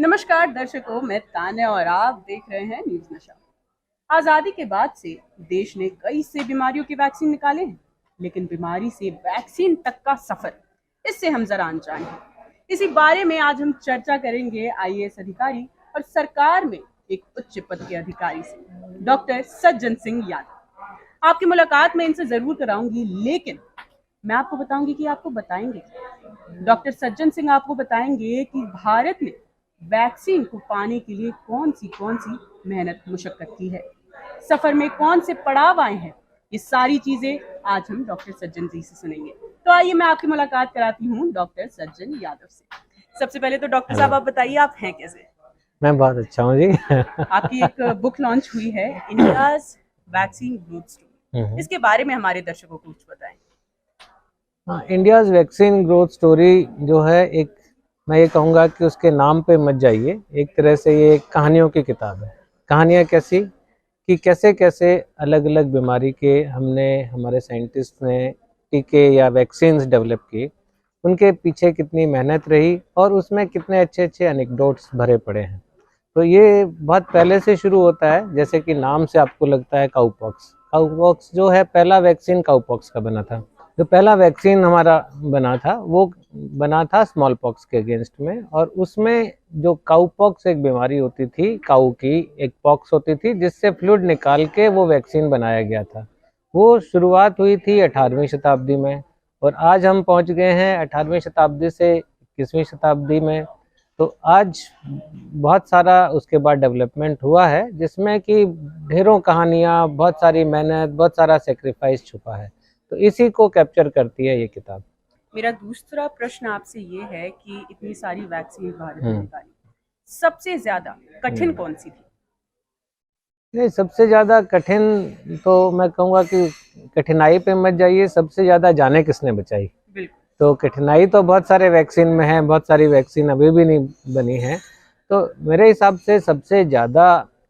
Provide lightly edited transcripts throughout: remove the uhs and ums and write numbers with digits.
नमस्कार दर्शकों, मैं तान्या और आप देख रहे हैं न्यूज नशा। आजादी के बाद से देश ने कई से बीमारियों के वैक्सीन निकाले हैं, लेकिन बीमारी से वैक्सीन तक का सफर, इससे हम जरा अनजान हैं। इसी बारे में आज हम चर्चा करेंगे आईएएस अधिकारी और सरकार में एक उच्च पद के अधिकारी से, डॉक्टर सज्जन सिंह यादव। आपकी मुलाकात मैं इनसे जरूर कराऊंगी, लेकिन मैं आपको बताऊंगी कि आपको बताएंगे। डॉक्टर सज्जन सिंह आपको बताएंगे कि भारत ने वैक्सीन को पाने के लिए कौन सी मेहनत मुशक्कत की है, सफर में कौन से पड़ाव आए हैं। ये सारी चीजें आज हम डॉक्टर सज्जन जी से सुनेंगे। तो आइए मैं आपकी मुलाकात कराती हूँ डॉक्टर सज्जन यादव से। सबसे पहले तो डॉक्टर साहब आप बताइए, आप हैं कैसे? मैं बहुत अच्छा हूँ जी। आपकी एक बुक लॉन्च हुई है, इंडियाज वैक्सीन ग्रोथ स्टोरी, इसके बारे में हमारे दर्शकों को कुछ बताएं। हाँ, इंडियाज वैक्सीन ग्रोथ स्टोरी जो है, एक मैं ये कहूँगा कि उसके नाम पे मत जाइए। एक तरह से ये एक कहानियों की किताब है। कहानियाँ कैसी कि कैसे कैसे अलग अलग बीमारी के हमारे साइंटिस्ट ने टीके या वैक्सीन्स डेवलप किए, उनके पीछे कितनी मेहनत रही और उसमें कितने अच्छे अच्छे एनेक्डोट्स भरे पड़े हैं। तो ये बहुत पहले से शुरू होता है। जैसे कि नाम से आपको लगता है काउपॉक्स। काउपॉक्स जो है, पहला वैक्सीन काउपॉक्स का बना था। जो पहला वैक्सीन हमारा बना था वो बना था स्मॉल पॉक्स के अगेंस्ट में। और उसमें जो काउपॉक्स एक बीमारी होती थी, काऊ की एक पॉक्स होती थी जिससे फ्लूइड निकाल के वो वैक्सीन बनाया गया था। वो शुरुआत हुई थी 18वीं शताब्दी में और आज हम पहुंच गए हैं 18वीं शताब्दी से 21वीं शताब्दी में। तो आज बहुत सारा उसके बाद डेवलपमेंट हुआ है, जिसमें कि ढेरों कहानियाँ, बहुत सारी मेहनत, बहुत सारा सेक्रीफाइस छुपा है। तो इसी को कैप्चर करती है ये किताब। मेरा दूसरा प्रश्न आपसे ये है कि इतनी सारी वैक्सीन भारत में निकाली, सबसे ज्यादा कठिन कौन सी थी? नहीं, सबसे ज़्यादा कठिन तो मैं कहूँगा कि कठिनाई पे मत जाइए, सबसे ज़्यादा जाने किसने बचाई। बिल्कुल। तो कठिनाई तो बहुत सारे वैक्सीन में है, बहुत सारी वैक्सीन अभी भी नहीं बनी है। तो मेरे हिसाब से सबसे ज़्यादा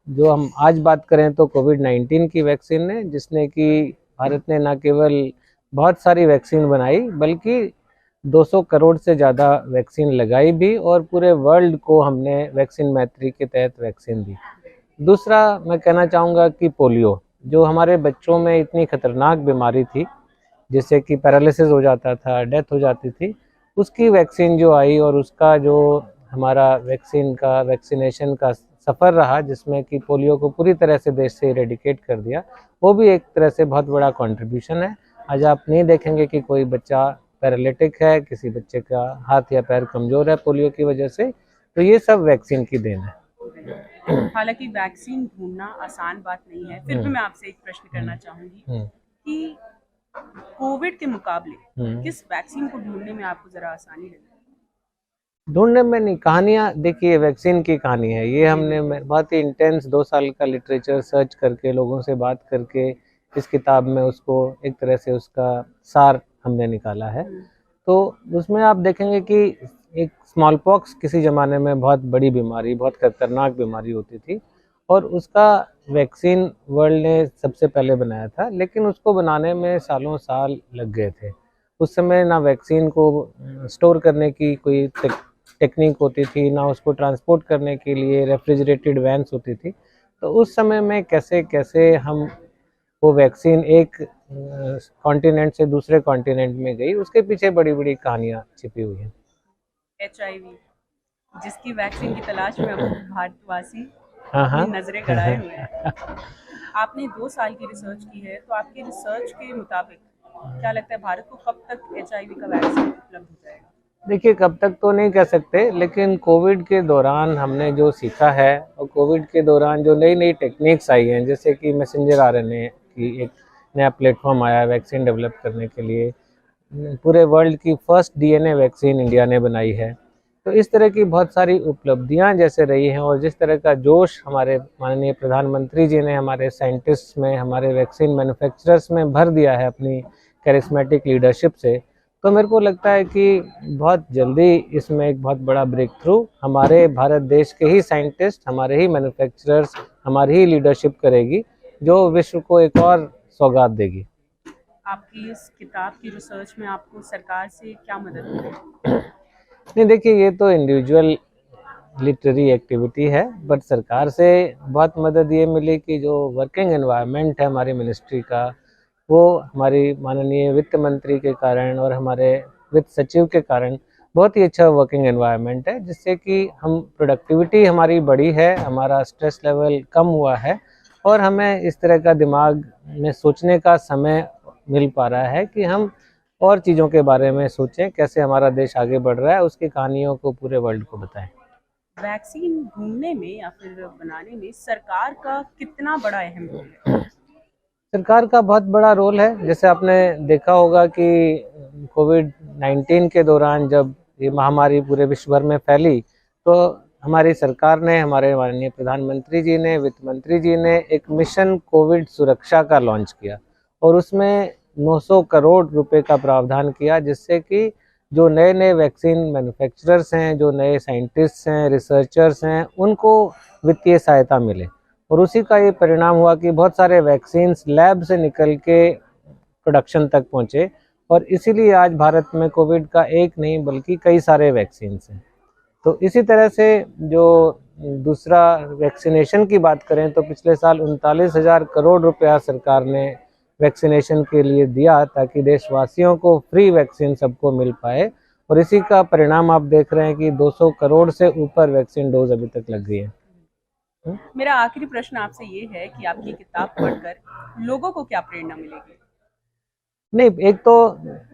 जो हम आज बात करें तो कोविड-19 की वैक्सीन है, जिसने कि भारत ने न केवल बहुत सारी वैक्सीन बनाई बल्कि 200 करोड़ से ज़्यादा वैक्सीन लगाई भी और पूरे वर्ल्ड को हमने वैक्सीन मैत्री के तहत वैक्सीन दी। दूसरा मैं कहना चाहूँगा कि पोलियो, जो हमारे बच्चों में इतनी खतरनाक बीमारी थी जिससे कि पैरालिसिस हो जाता था, डेथ हो जाती थी, उसकी वैक्सीन जो आई और उसका जो हमारा वैक्सीनेशन का सफ़र रहा, जिसमें कि पोलियो को पूरी तरह से देश से इरेडिकेट कर दिया, वो भी एक तरह से बहुत बड़ा कंट्रीब्यूशन है। आज आप नहीं देखेंगे कि कोई बच्चा पैरालिटिक है, किसी बच्चे का हाथ या पैर कमज़ोर है पोलियो की वजह से। तो ये सब वैक्सीन की देन है। हालांकि वैक्सीन ढूंढना आसान बात नहीं है, फिर भी मैं आपसे एक प्रश्न करना चाहूंगी कि कोविड के मुकाबले किस वैक्सीन को ढूंढने में आपको जरा आसानी लगी? ढूंढने में नहीं, कहानियाँ देखिए, वैक्सीन की कहानी है ये। हमने बहुत ही इंटेंस 2 साल का लिटरेचर सर्च करके, लोगों से बात करके इस किताब में उसको एक तरह से उसका सार हमने निकाला है। तो उसमें आप देखेंगे कि एक स्मॉल पॉक्स किसी ज़माने में बहुत बड़ी बीमारी, बहुत खतरनाक बीमारी होती थी और उसका वैक्सीन वर्ल्ड ने सबसे पहले बनाया था, लेकिन उसको बनाने में सालों साल लग गए थे। उस समय ना वैक्सीन को स्टोर करने की कोई टेक्निक होती थी, ना उसको ट्रांसपोर्ट करने के लिए रेफ्रिजरेटेड वैन्स होती थी। तो उस समय में कैसे कैसे हम वो वैक्सीन एक कॉन्टिनेंट से दूसरे कॉन्टिनेंट में गई, उसके पीछे बड़ी बड़ी कहानियाँ छिपी हुई हैं। HIV, जिसकी वैक्सीन की तलाश में अब भारतवासी हाँ अपनी हाँ। नजरें गड़ाए हुए हैं। आपने 2 साल की रिसर्च की है, तो आपकी रिसर्च के मुताबिक क्या लगता है भारत को कब तक HIV का वैक्सीन उपलब्ध हो जाएगा? देखिए, कब तक तो नहीं कह सकते, लेकिन कोविड के दौरान हमने जो सीखा है और कोविड के दौरान जो नई नई टेक्निक्स आई हैं, जैसे कि मैसेंजर RNA की एक नया प्लेटफॉर्म आया वैक्सीन डेवलप करने के लिए, पूरे वर्ल्ड की फर्स्ट DNA वैक्सीन इंडिया ने बनाई है। तो इस तरह की बहुत सारी उपलब्धियां जैसे रही हैं और जिस तरह का जोश हमारे माननीय प्रधानमंत्री जी ने हमारे साइंटिस्ट्स में, हमारे वैक्सीन मैन्युफैक्चरर्स में भर दिया है अपनी कैरिस्मेटिक लीडरशिप से, तो मेरे को लगता है कि बहुत जल्दी इसमें एक बहुत बड़ा ब्रेक थ्रू हमारे भारत देश के ही साइंटिस्ट, हमारे ही मैन्युफैक्चरर्स, हमारी ही लीडरशिप करेगी, जो विश्व को एक और सौगात देगी। आपकी इस किताब की रिसर्च में आपको सरकार से क्या मदद मिली? नहीं, देखिए, ये तो इंडिविजुअल लिटरेरी एक्टिविटी है, बट सरकार से बहुत मदद ये मिली कि जो वर्किंग एनवायरनमेंट है हमारी मिनिस्ट्री का, वो हमारी माननीय वित्त मंत्री के कारण और हमारे वित्त सचिव के कारण बहुत ही अच्छा वर्किंग एनवायरनमेंट है, जिससे कि हम प्रोडक्टिविटी हमारी बढ़ी है, हमारा स्ट्रेस लेवल कम हुआ है और हमें इस तरह का दिमाग में सोचने का समय मिल पा रहा है कि हम और चीज़ों के बारे में सोचें, कैसे हमारा देश आगे बढ़ रहा है, उसकी कहानियों को पूरे वर्ल्ड को बताएं। वैक्सीन ढूंढने में या फिर बनाने में सरकार का कितना बड़ा अहम रोल है? सरकार का बहुत बड़ा रोल है। जैसे आपने देखा होगा कि कोविड-19 के दौरान जब ये महामारी पूरे विश्व भर में फैली, तो हमारी सरकार ने, हमारे माननीय प्रधानमंत्री जी ने, वित्त मंत्री जी ने एक मिशन कोविड सुरक्षा का लॉन्च किया और उसमें 900 करोड़ रुपए का प्रावधान किया, जिससे कि जो नए नए वैक्सीन मैन्युफैक्चरर्स हैं, जो नए साइंटिस्ट्स हैं, रिसर्चर्स हैं, उनको वित्तीय सहायता मिले। और उसी का ये परिणाम हुआ कि बहुत सारे वैक्सीन्स लैब से निकल के प्रोडक्शन तक पहुँचे और इसीलिए आज भारत में कोविड का एक नहीं बल्कि कई सारे वैक्सीन्स हैं। तो इसी तरह से जो दूसरा वैक्सीनेशन की बात करें तो पिछले साल 39,000 करोड़ रुपया सरकार ने वैक्सीनेशन के लिए दिया, ताकि देशवासियों को फ्री वैक्सीन सबको मिल पाए और इसी का परिणाम आप देख रहे हैं कि 200 करोड़ से ऊपर वैक्सीन डोज अभी तक लग गई है। मेरा आखिरी प्रश्न आपसे ये है कि आपकी किताब पढ़कर लोगों को क्या प्रेरणा मिलेगी? नहीं,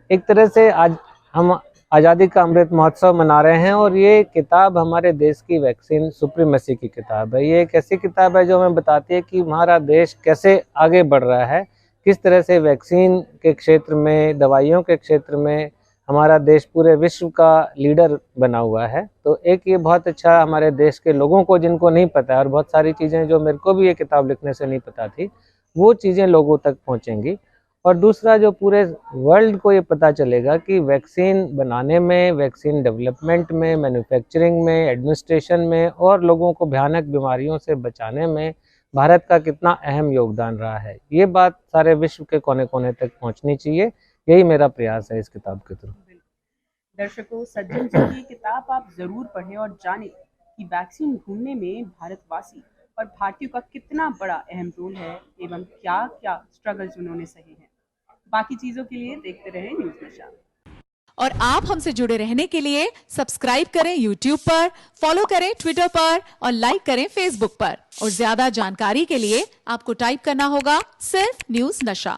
एक तरह से आज हम आज़ादी का अमृत महोत्सव मना रहे हैं और ये किताब हमारे देश की वैक्सीन सुप्रीमेसी की किताब है। ये एक ऐसी किताब है जो हमें बताती है कि हमारा देश कैसे आगे बढ़ रहा है, किस तरह से वैक्सीन के क्षेत्र में, दवाइयों के क्षेत्र में हमारा देश पूरे विश्व का लीडर बना हुआ है। तो एक ये बहुत अच्छा हमारे देश के लोगों को, जिनको नहीं पता है, और बहुत सारी चीज़ें जो मेरे को भी ये किताब लिखने से नहीं पता थी, वो चीज़ें लोगों तक पहुँचेंगी। और दूसरा, जो पूरे वर्ल्ड को ये पता चलेगा कि वैक्सीन बनाने में, वैक्सीन डेवलपमेंट में, मैन्युफैक्चरिंग में, एडमिनिस्ट्रेशन में और लोगों को भयानक बीमारियों से बचाने में भारत का कितना अहम योगदान रहा है। ये बात सारे विश्व के कोने कोने तक पहुंचनी चाहिए। यही मेरा प्रयास है इस किताब के थ्रू। दर्शकों, सज्जन जी की किताब आप जरूर पढ़ें और जानें कि वैक्सीन ढूंढने में भारतवासी और भारतीयों का कितना बड़ा अहम रोल है एवं क्या क्या स्ट्रगल्स उन्होंने सहे हैं। बाकी चीजों के लिए देखते रहें न्यूज़ नशा। और आप हमसे जुड़े रहने के लिए सब्सक्राइब करें YouTube पर, फॉलो करें Twitter पर और लाइक करें Facebook पर। और ज्यादा जानकारी के लिए आपको टाइप करना होगा सिर्फ न्यूज़ नशा।